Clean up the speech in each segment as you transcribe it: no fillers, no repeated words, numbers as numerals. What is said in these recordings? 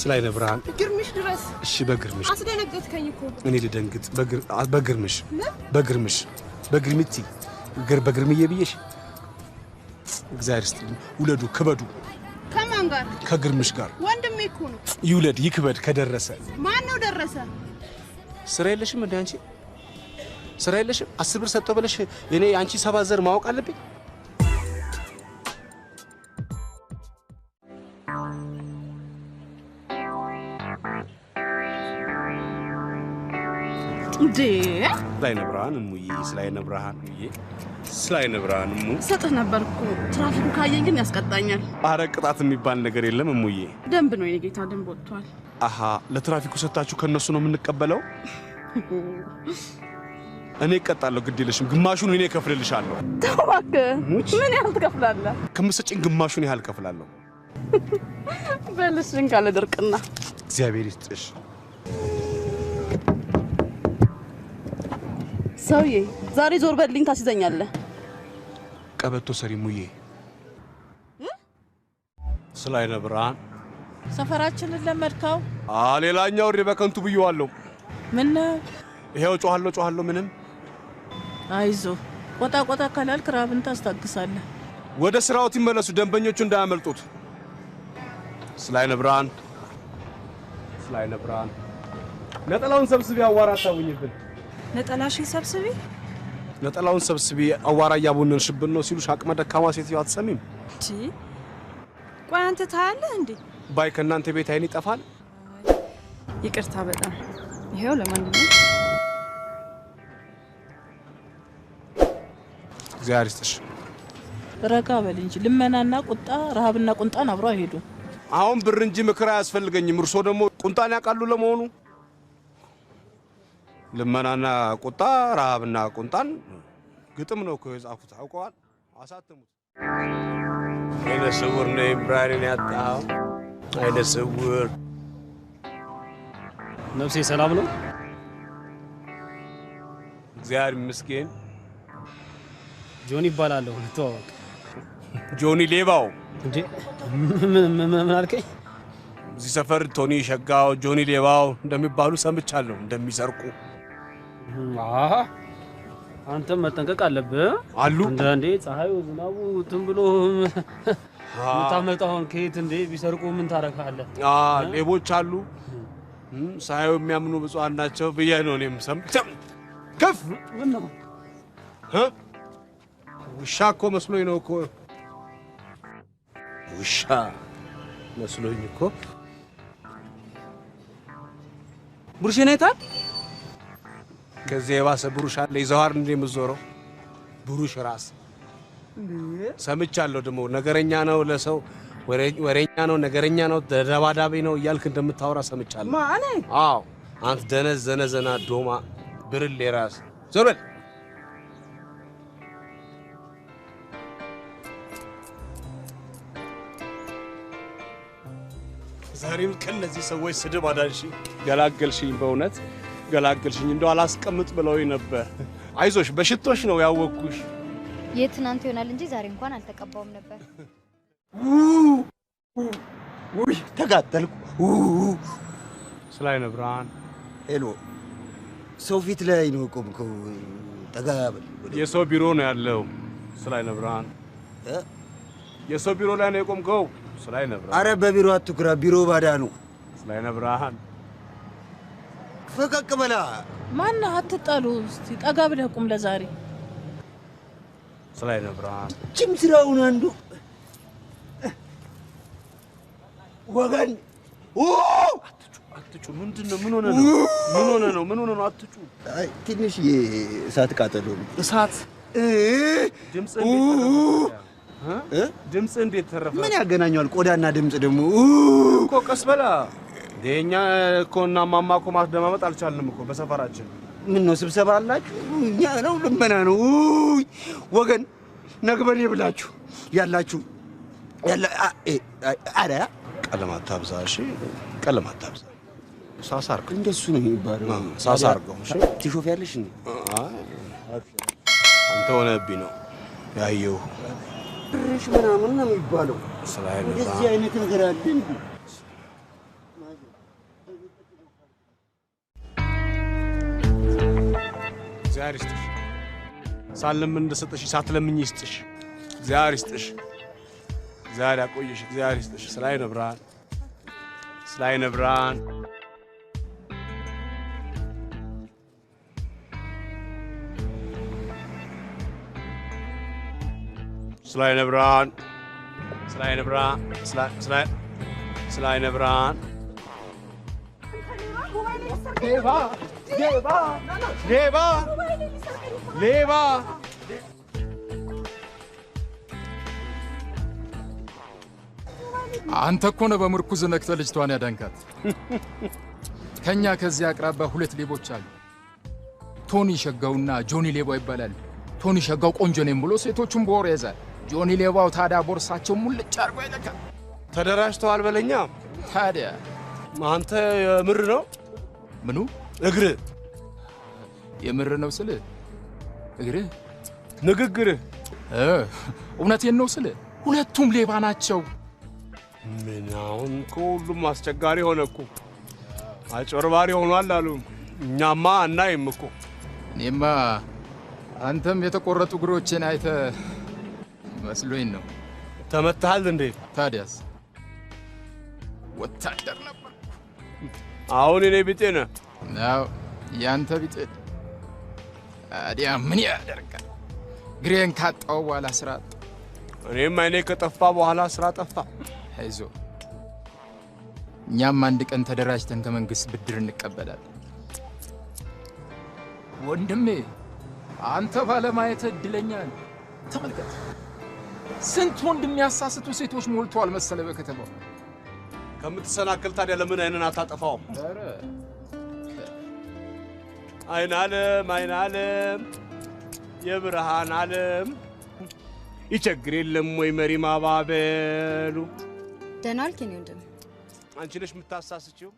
ስላይነ ብርሃን ግርምሽ ድረስ እሺ በግርምሽ አስደነገጥከኝ እኮ እኔ ልደንግጥ በግርምሽ በግርምቲ በግርምዬ ብዬሽ እግዚአብሔር ይስጥልኝ ውለዱ ክበዱ ከማን ጋር ከግርምሽ ጋር ወንድሜ እኮ ነው ይውለድ ይክበድ ከደረሰ ማን ነው ደረሰ ስራ የለሽም እንዴ አንቺ ስራ የለሽም 10 ብር ሰጠው ብለሽ እኔ አንቺ ሰባዘር ማወቅ አለብኝ እንዴ ስላይነ ብርሃን ሙዬ ሰጥህ ነበርኩ ትራፊኩ ካየኝ ግን ያስቀጣኛል አረ ቅጣት የሚባል ነገር የለም ሙዬ ደንብ ነው የጌታ ደንብ ወጥቷል አሃ ለትራፊኩ ሰጣችሁ ከነሱ ነው የምንቀበለው እኔ እቀጣለሁ ግድ የለሽም ግማሹን እኔ እከፍልልሻለሁ ተባከ ምን ያህል ትከፍላለህ ከምሰጭኝ ግማሹን ያህል እከፍላለሁ በልሽን ካለ ድርቅና እግዚአብሔር ይስጥሽ ሰውዬ ዛሬ ዞር በልኝ ታስይዘኛለህ ቀበቶ ሰሪ ሙዬ ስላይነ ብርሃን ሰፈራችንን ለመድካው ሌላኛው በከንቱ ብየዋለሁ ምን ይሄው ጮሃለሁ ምንም አይዞ ቆጣ ካላልክ ራብን ታስታግሳለህ ወደ ስራው ይመለሱ ደንበኞቹ እንዳያመልጡት ስላይነ ብርሃን ነጠላውን ሰብስቢ አዋራ ታውኝብን ነጠላሽን ሰብስቢ ነጠላውን ሰብስቢ አዋራ ያቦነንሽብን ነው ሲሉሽ አቅመ ደካማ ሴትዮ አትሰሚም እቺ ቆይ አንተ ታያለህ እንዴ ባይ ከናንተ ቤት አይን ይጠፋል ይቅርታ በጣም ይሄው ለማንኛውም እግዚአብሔር ይስጥሽ ረጋ በል እንጂ ልመናና ቁጣ ረሃብና ቁንጣን አብረው አይሄዱ አሁን ብር እንጂ ምክራ ያስፈልገኝም እርሶ ደግሞ ቁንጣን ያቃሉ ለመሆኑ ልመናና ቁጣ ረሃብና ቁንጣን ግጥም ነው እኮ የጻፉት አውቀዋል አሳተሙት አይነ ስውር ነው ብራሪን ያጣው አይነ ስውር ነፍሴ ሰላም ነው እግዚአብሔር ይመስገን ጆኒ ይባላልው ተዋወቅ ጆኒ ሌባው እንዴ ምን አልከኝ እዚህ ሰፈር ቶኒ ሸጋው ጆኒ ሌባው እንደሚባሉ ሰምቻለሁ እንደሚሰርቁ አንተ መጠንቀቅ አለብህ አሉ እንዴ ፀሐዩ ዝናቡ ብሎ መታመጣውን ከየት እንዴ ቢሰርቁ ምን ታረካለህ ሌቦች አሉ ሳይው የሚያምኑ ብፁዓን ናቸው ብዬ ነው እኔም ሰምተም ከፍ ምን ነው ውሻ እኮ መስሎኝ ነው እኮ ውሻ መስሎኝ እኮ ብሩሽ ነይታል ከዚህ የባሰ ብሩሽ አለ ይዘዋር እንደምዞረው ብሩሽ ራስ ሰምቻለሁ ደሞ ነገረኛ ነው ለሰው ወሬኛ ነው ነገረኛ ነው ደባዳቤ ነው ይያልክ እንደምታወራ ሰምቻለሁ ማኔ አዎ አንተ ደነዝ ዘነዘና ዶማ ብርሌ ራስ ዞርበል ዛሬም ከነዚህ ሰዎች ስድብ አዳንሺ ገላገልሽኝ በእውነት ገላገልሽኝ እንደው አላስቀምጥ ብለውኝ ነበር አይዞሽ በሽቶሽ ነው ያወኩሽ የትናንት ይሆናል እንጂ ዛሬ እንኳን አልተቀባውም ነበር ውይ ተጋጠልኩ ስላይነ ብርሃን ሄሎ ሰው ፊት ላይ ነው ቆምከው ተጋበል የሰው ቢሮ ነው ያለው ስላይነ ብርሃን የሰው ቢሮ ላይ ነው የቆምከው ስላይነ ብርሃን አረ በቢሮ አትኩራ ቢሮ ባዳ ነው ስላይነ ብርሃን ፈቀቅ በላ ማን አትጣሉ እስቲ ጠጋ ብለህ ቁም ለዛሬ ስላይነ ብርሃን ጭም ስራውን አንዱ ወገን አትጩ ምንድነው ምን ሆነ ነው አትጩ አይ ትንሽ የእሳት ቃጠሎ እሳት ድምጽ እንዴት ተረፈ ምን ያገናኛል ቆዳና ድምጽ ደግሞ እኮ ቀስበላ ደኛ ኮና ማማኮ ማስደማመጥ አልቻልንም እኮ በሰፈራችን ምን ነው ስብሰባ አላችሁ እኛ ነው ልመና ነው ወገን ነግበኔ ብላችሁ ያላችሁ አረ ቀለማት ታብዛ እሺ ቀለማት ታብዛ ሳሳርክ እንደሱ ነው የሚባለው ሳሳርገው እሺ ትሾፍ ያለሽ እንዴ አንተ ሆነብኝ ነው ያየው ብርሽ ምናምን ነው የሚባለው ስላይነ እንደዚህ አይነት ነገር አለ እንዴ እግዚአብሔር ይስጥሽ። ሳለምን እንደሰጠሽ ሳትለምኝ ይስጥሽ። እግዚአብሔር ይስጥሽ። እግዚአብሔር ያቆየሽ። እግዚአብሔር ይስጥሽ። ስላይነ ብርሃን ስላይነ ብርሃን ስላይነ ብርሃን ስላይነ ብርሃን ስላይነ ብርሃን ሌባ ሌባ ሌባ ሌባ አንተ እኮ ነው በምርኩዝ ነክተ ልጅቷን ያዳንካት። ከኛ ከዚህ አቅራባ ሁለት ሌቦች አሉ። ቶኒ ሸጋውና ጆኒ ሌባው ይባላል። ቶኒ ሸጋው ቆንጆ ነኝ ብሎ ሴቶቹን በወር ያዛል። ጆኒ ሌባው ታዲያ ቦርሳቸው ሙልጭ አርጎ ይለካል። ተደራጅተዋል በለኛ። ታዲያ አንተ የምር ነው? ምኑ እግር የምር ነው ስለ እግር ንግግር እውነቴን ነው ስለ ሁለቱም ሌባ ናቸው። ምን አሁን ሁሉም አስቸጋሪ ሆነ እኮ አጭበርባሪ ሆኗል አሉ። እኛማ አናይም እኮ። እኔማ አንተም የተቆረጡ እግሮችን አይተ መስሎኝ ነው። ተመታሃል እንዴ? ታዲያስ ወታደር ነበር። አሁን እኔ ቢጤ ነህ? ነው ያንተ ቢጤ። ታዲያ ምን ያደርጋል? ግሬን ካጣው በኋላ ስራ አጣ። እኔም አይኔ ከጠፋ በኋላ ስራ ጠፋ። አይዞ እኛም አንድ ቀን ተደራጅተን ከመንግስት ብድር እንቀበላለን። ወንድሜ አንተ ባለማየት እድለኛ ነህ። ተመልከት ስንት ወንድ የሚያሳስቱ ሴቶች ሞልተዋል መሰለ በከተማው። ከምትሰናከል ታዲያ ለምን አይነን አታጠፋውም? ኧረ አይን ዓለም የብርሃን ዓለም ይቸግር የለም ወይ መሪ ማባበሉ። ደህና ዋልክ የኔ ወንድም። አንቺ ነሽ የምታሳስችው።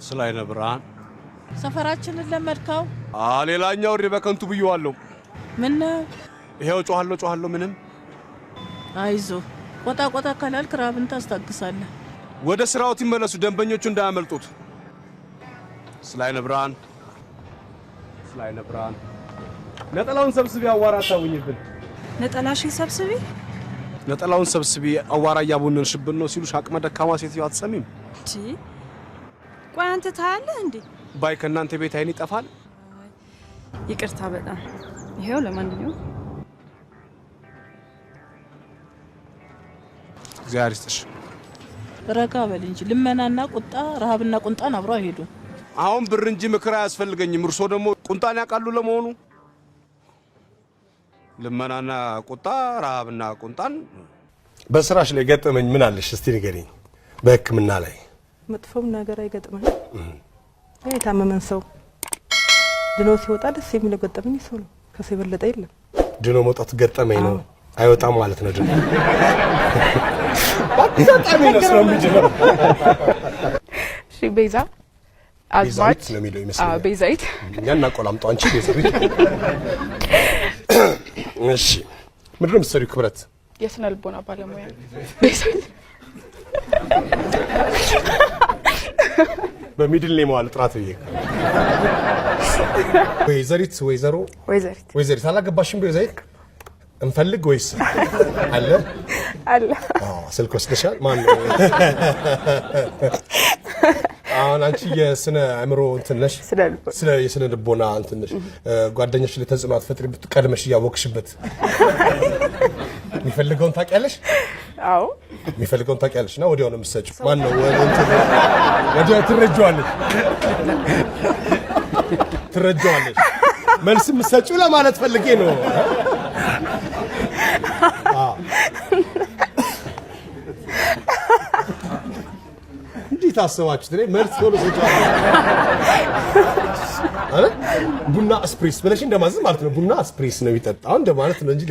ስላይነ ብርሃን ሰፈራችንን ለመድካው። ሌላኛው ወሬ በከንቱ ብየዋለሁ። ምን ነው? ይሄው ጮሃለሁ ምንም። አይዞ ቆጣ ቆጣ ካላልክ ራብን ታስታግሳለህ። ወደ ስራውት ይመለሱ፣ ደንበኞቹ እንዳያመልጡት። ስላይነ ብርሃን ነጠላውን ሰብስቢ አዋራ ታውኝብን። ነጠላሽን ሰብስቢ ነጠላውን ሰብስቢ አዋራ ያቡንንሽብን ነው ሲሉሽ አቅመ ደካማ ሴትዮ አትሰሚም? እቺ ቆይ አንተ ታያለህ እንዴ? ባይ ከእናንተ ቤት አይን ይጠፋል። ይቅርታ በጣም ይሄው። ለማንኛውም እግዚአብሔር ይስጥሽ። ረጋ በል እንጂ ልመናና ቁጣ ረሃብና ቁንጣን አብረው አይሄዱም። አሁን ብር እንጂ ምክር አያስፈልገኝም። እርሶ ደግሞ ቁንጣን ያውቃሉ ለመሆኑ? ልመናና ቁጣ ረሃብና ቁንጣን። በስራሽ ላይ ገጠመኝ ምን አለሽ እስቲ ንገሪኝ። በሕክምና ላይ መጥፎም ነገር አይገጥመኝ። የታመመን ሰው ድኖ ሲወጣ ደስ የሚለው ገጠመኝ ሰው ነው። ከሰው የበለጠ የለም። ድኖ መውጣቱ ገጠመኝ ነው። አይወጣም ማለት ነው። ድኖ በጣም ነው የሚጀምረው። እሺ ቤዛ አዝማች ነው የሚለው ይመስላል። ቤዛይት እኛና ቆላምጧ አንቺ ቤዛይት። እሺ ምንድን ነው የምትሰሪው? ክብረት የስነ ልቦና ባለሙያ ቤዛይት። በሚድል ኔም ዋል ጥራት ብዬ ወይዘሪት ወይዘሪት አላገባሽም? ቤዛይት እንፈልግ ወይስ አለ? ስልክ ወስደሻል? ማን ነው? አሁን አንቺ የስነ አእምሮ እንትን ነሽ፣ የስነ ልቦና እንትን ነሽ። ጓደኛሽ ላይ ተጽዕኖ አትፈጥሪበት? ቀድመሽ እያወቅሽበት የሚፈልገውን ታውቂያለሽ? አዎ የሚፈልገውን ታውቂያለሽ እና ወዲያው ነው የምትሰጪው። ማን ነው ወዲያው ትረጃዋለሽ። መልስ የምትሰጪው ለማለት ፈልጌ ነው። እንዴት አሰባችሁት? እኔ መልስ ቶሎ ሰጫለሁ። ቡና ስፕሬስ ብለሽ እንደማዘዝ ማለት ነው። ቡና ስፕሬስ ነው የሚጠጣው እንደማለት ነው እንጂ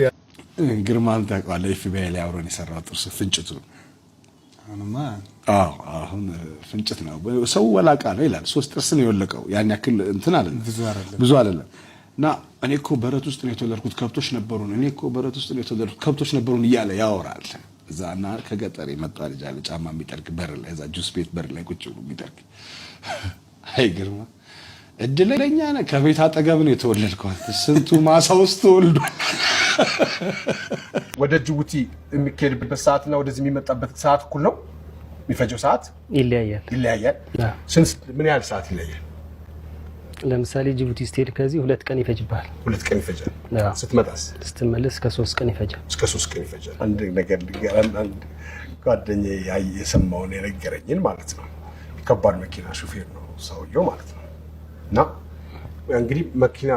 ግርማን ታውቀዋለህ? ኤፍቢአይ ላይ አብሮን የሰራው ጥርስ ፍንጭቱ አሁን ፍንጭት ነው። ሰው ወላቃ ነው ይላል። 3 ጥርስ ነው የወለቀው። ያን ያክል እንትን አይደለም፣ ብዙ አይደለም። እና እኔ እኮ በረት ውስጥ ነው የተወለድኩት ከብቶች ነበሩን እኔ እኮ በረት ውስጥ ነው የተወለድኩት ከብቶች ነበሩን እያለ ያወራል እዛና ከገጠር የመጣ ልጅ አለ ጫማ የሚጠርግ በር ላይ እዛ ጁስ ቤት በር ላይ ቁጭ ብሎ የሚጠርግ አይ ግርማ እድለኛ ነህ ከቤት አጠገብ ነው የተወለድከው ስንቱ ማሳ ውስጥ ተወልዶ ወደ ጅቡቲ የሚኬድበት ሰዓትና ወደዚህ የሚመጣበት ሰዓት እኩል ነው የሚፈጀው ሰዓት ይለያያል ስንት ምን ያህል ሰዓት ይለያያል ለምሳሌ ጅቡቲ ስትሄድ ከዚህ 2 ቀን ይፈጅባል 2 ቀን ይፈጃል ስትመጣስ ስትመለስ እስከ 3 ቀን ይፈጃል እስከ 3 ቀን ይፈጃል አንድ ነገር አንድ ጓደኛዬ የሰማውን የነገረኝን ማለት ነው ከባድ መኪና ሹፌር ነው ሰውየው ማለት ነው እና እንግዲህ መኪና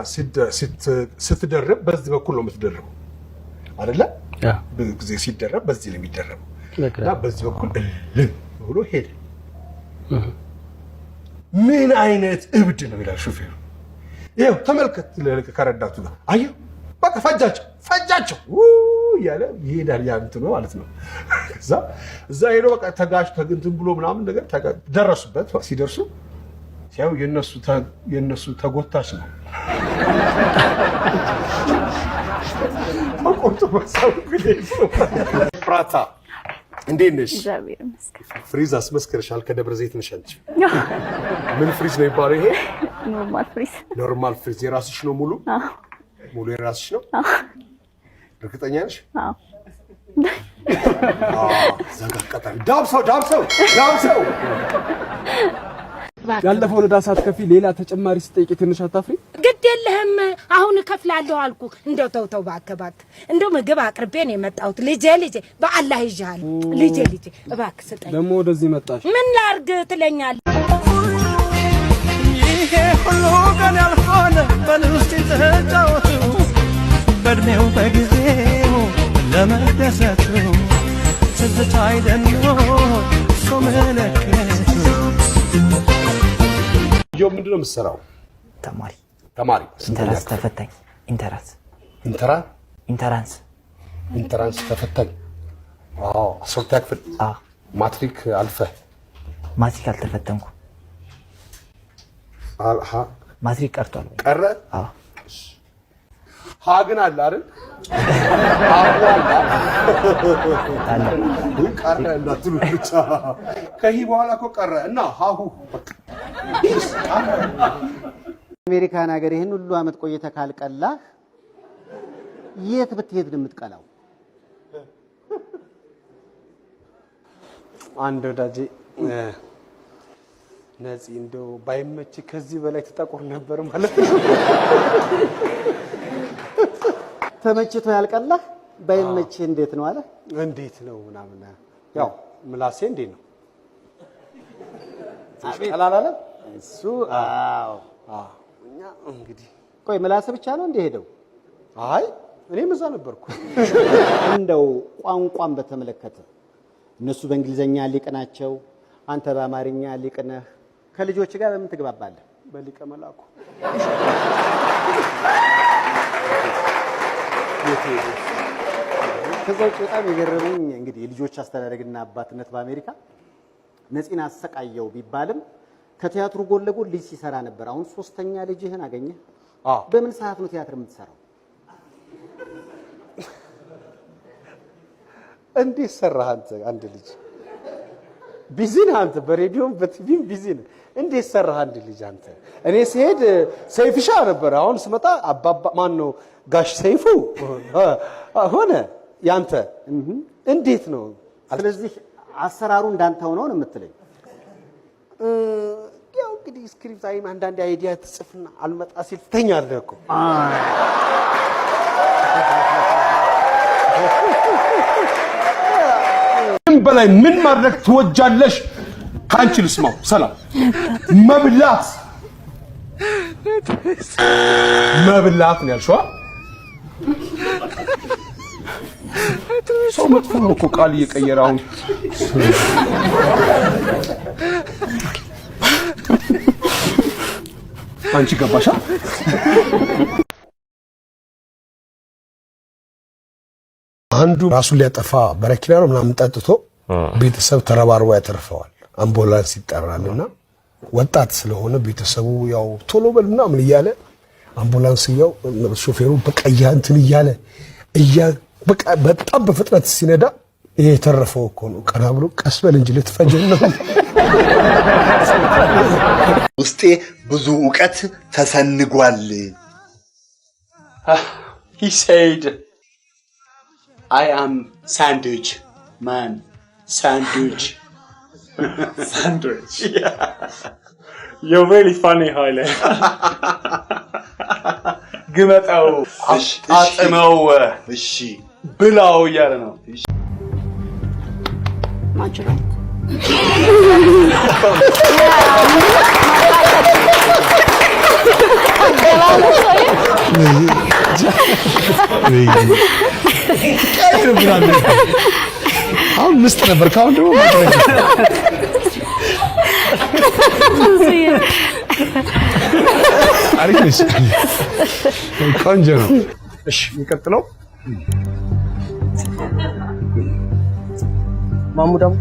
ስትደርብ በዚህ በኩል ነው የምትደርበው አይደለ ብዙ ጊዜ ሲደረብ በዚህ ነው የሚደረበው እና በዚህ በኩል ብሎ ሄደ ምን አይነት እብድ ነው ይላል ሹፌሩ ይሄው ተመልከት ከረዳቱ ጋር አየው በቃ ፈጃቸው ያለ ይሄዳል ያንተው ማለት ነው እዛ ሄዶ በቃ ተጋጭ ተግንትን ብሎ ምናምን ነገር ደረሱበት ሲደርሱ ሲያው የነሱ ተጎታች ነው አቆርጦ ማሳው ፍራታ እንዴት ነሽ እግዚአብሔር ይመስገን ፍሪዝ አስመስከርሻል ከደብረ ዘይት ነሽ አንቺ ምን ፍሪዝ ነው ይባላል ይሄ ኖርማል ፍሪዝ የራስሽ ነው ሙሉ የራስሽ ነው እርግጠኛ ነሽ ዘጋቀጣ ዳብሰው ያለፈውን ዕዳ ሳትከፊ ሌላ ተጨማሪ ስጠይቂ ትንሽ አታፍሪ ግድ የለህም አሁን እከፍላለሁ አልኩ እንደው ተው እባክህ እንደው ምግብ አቅርቤ ነው የመጣሁት ልጄ በአላህ ይጃል ልጄ እባክህ ስጠኝ ደግሞ ወደዚህ መጣሽ ምን ላርግ ትለኛለህ ይሄ ሁሉ ቀን ያልሆነ በልውስጥ ተጫወቱ በእድሜው በጊዜው ለመደሰቱ ትዝታ አይደኖ ሰው መለከቱ ምንድነው የምትሰራው ተማሪ ኢንተራንስ ተፈታኝ ኢንተራንስ ተፈታኝ አስርታ ክፍል ማትሪክ አልፈህ ማትሪክ አልተፈተንኩ ማትሪክ ቀርቷል ቀረ ግን አለ አይደል ቀረ እንዳትሉ ብቻ ከዚህ በኋላ እኮ ቀረ እና ሃሁ አሜሪካን ሀገር ይሄን ሁሉ አመት ቆይተ ካልቀላ የት ብትሄድ ነው የምትቀላው አንድ ወዳጄ ነፂ እንደው ባይመች ከዚህ በላይ ተጠቆር ነበር ማለት ነው ተመችቶ ያልቀላ ባይመች እንዴት ነው አለ እንዴት ነው ምናምን ያው ምላሴ እንዴት ነው አላላለ እሱ እኛ እንግዲህ ቆይ ምላስ ብቻ ነው እንደሄደው አይ እኔም እዛ ነበርኩ እንደው ቋንቋን በተመለከተ እነሱ በእንግሊዘኛ ሊቅ ናቸው አንተ በአማርኛ ሊቅ ነህ ከልጆች ጋር በምን ትግባባለህ በሊቀ መላኩ ከዛው በጣም የገረመኝ እንግዲህ የልጆች አስተዳደግና አባትነት በአሜሪካ ነፂን አሰቃየው ቢባልም ከቲያትሩ ጎን ለጎን ልጅ ሲሰራ ነበር አሁን ሶስተኛ ልጅህን አገኘ በምን ሰዓት ነው ቲያትር የምትሰራው እንዴት ሰራህ አንተ አንድ ልጅ ቢዚ ነህ አንተ በሬዲዮም በቲቪም ቢዚ ነህ እንዴት ሰራህ አንድ ልጅ አንተ እኔ ሲሄድ ሰይፍሻ ነበር አሁን ስመጣ አባባ ማን ነው ጋሽ ሰይፉ ሆነ ያንተ እንዴት ነው ስለዚህ አሰራሩ እንዳንተ ሆኖ ነው የምትለኝ ያው እንግዲህ ስክሪፕት አይም አንዳንድ አይዲያ ትጽፍና አልመጣ ሲል ትተኛለህ እኮ በላይ ምን ማድረግ ትወጃለሽ ካንቺ ልስማው ሰላም መብላት ነው ያልሽው ሰው መጥፎ ነው እኮ ቃል እየቀየረ አሁን አንቺ ገባሻ አንዱ ራሱን ሊያጠፋ በረኪና ነው ምናምን ጠጥቶ ቤተሰብ ተረባርቦ ያተርፈዋል አምቡላንስ ይጠራልና ወጣት ስለሆነ ቤተሰቡ ያው ቶሎ በል ምናምን እያለ አምቡላንስያው ሾፌሩ በቃ እንትን እያለ በቃ በጣም በፍጥነት ሲነዳ ይሄ የተረፈው እኮ ነው። ቀና ብሎ ቀስ በል እንጂ ልትፈጀን ነው። ውስጤ ብዙ ዕውቀት ተሰንጓል። He said, I am sandwich, man. Sandwich. Sandwich? Yeah. You're really funny, Haile. ግመጣው አጥመው እሺ ብላው እያለ ነው። ማችለው አሁን ምስጥ ነበር ካሁን ደግሞ አሪፍ ነሽ። ቆንጆ ነው። እሺ የሚቀጥለው ማሙዳም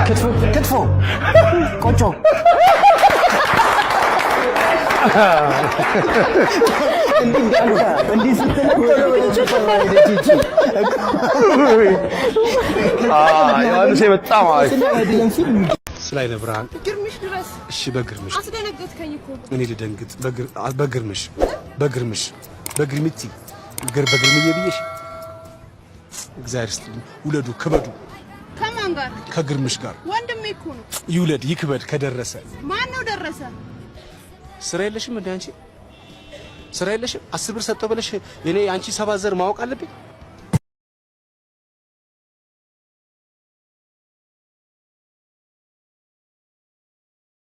ክትፎ ቆጮ እንዲህ ስትል ዮሐንስ በጣም አሪፍ ስላይ ነብራን ግርምሽ ድረስ እሺ በግርምሽ አስደነገጥከኝ እኮ እኔ ልደንግጥ በግርምሽ በግርምቲ በግርምዬ ብዬሽ እግዚአብሔር ይስጥልኝ። ውለዱ ክበዱ። ከማን ጋር? ከግርምሽ ጋር። ወንድሜ እኮ ነው። ይውለድ ይክበድ። ከደረሰ ማን ነው ደረሰ? ስራ የለሽም እንዴ አንቺ? ስራ የለሽም? 10 ብር ሰጠው ብለሽ የኔ አንቺ 7 ዘር ማወቅ አለብኝ?